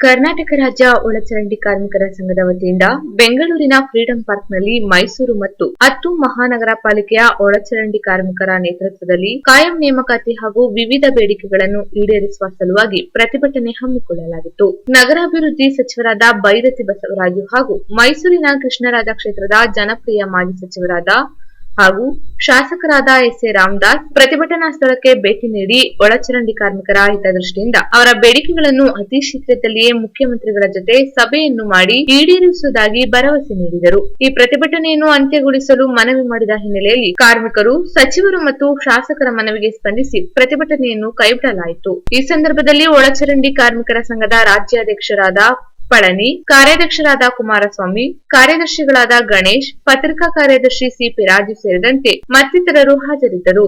ಕರ್ನಾಟಕ ರಾಜ್ಯ ಒಳಚರಂಡಿ ಕಾರ್ಮಿಕರ ಸಂಘದ ವತಿಯಿಂದ ಬೆಂಗಳೂರಿನ ಫ್ರೀಡಂ ಪಾರ್ಕ್ನಲ್ಲಿ ಮೈಸೂರು ಮತ್ತು 10 ಮಹಾನಗರ ಪಾಲಿಕೆಯ ಒಳಚರಂಡಿ ಕಾರ್ಮಿಕರ ನೇತೃತ್ವದಲ್ಲಿ ಕಾಯಂ ನೇಮಕಾತಿ ಹಾಗೂ ವಿವಿಧ ಬೇಡಿಕೆಗಳನ್ನು ಈಡೇರಿಸುವ ಸಲುವಾಗಿ ಪ್ರತಿಭಟನೆ ಹಮ್ಮಿಕೊಳ್ಳಲಾಗಿತ್ತು. ನಗರಾಭಿವೃದ್ಧಿ ಸಚಿವರಾದ ಬೈರತಿ ಬಸವರಾಜು ಹಾಗೂ ಮೈಸೂರಿನ ಕೃಷ್ಣರಾಜ ಕ್ಷೇತ್ರದ ಜನಪ್ರಿಯ ಮಾಜಿ ಸಚಿವರಾದ ಹಾಗೂ ಶಾಸಕರಾದ ಎಸ್.ಎ. ರಾಮದಾಸ್ ಪ್ರತಿಭಟನಾ ಸ್ಥಳಕ್ಕೆ ಭೇಟಿ ನೀಡಿ ಒಳಚರಂಡಿ ಕಾರ್ಮಿಕರ ಹಿತದೃಷ್ಟಿಯಿಂದ ಅವರ ಬೇಡಿಕೆಗಳನ್ನು ಅತಿ ಶೀಘ್ರದಲ್ಲಿಯೇ ಮುಖ್ಯಮಂತ್ರಿಗಳ ಜೊತೆ ಸಭೆಯನ್ನು ಮಾಡಿ ಈಡೇರಿಸುವುದಾಗಿ ಭರವಸೆ ನೀಡಿದರು. ಈ ಪ್ರತಿಭಟನೆಯನ್ನು ಅಂತ್ಯಗೊಳಿಸಲು ಮನವಿ ಮಾಡಿದ ಹಿನ್ನೆಲೆಯಲ್ಲಿ ಕಾರ್ಮಿಕರು, ಸಚಿವರು ಮತ್ತು ಶಾಸಕರ ಮನವಿಗೆ ಸ್ಪಂದಿಸಿ ಪ್ರತಿಭಟನೆಯನ್ನು ಕೈಬಿಡಲಾಯಿತು. ಈ ಸಂದರ್ಭದಲ್ಲಿ ಒಳಚರಂಡಿ ಕಾರ್ಮಿಕರ ಸಂಘದ ರಾಜ್ಯಾಧ್ಯಕ್ಷರಾದ ಪಳನಿ, ಕಾರ್ಯಾಧ್ಯಕ್ಷರಾದ ಕುಮಾರಸ್ವಾಮಿ, ಕಾರ್ಯದರ್ಶಿಗಳಾದ ಗಣೇಶ್, ಪತ್ರಿಕಾ ಕಾರ್ಯದರ್ಶಿ ಸಿಪಿ ರಾಜು ಸೇರಿದಂತೆ ಮತ್ತಿತರರು ಹಾಜರಿದ್ದರು.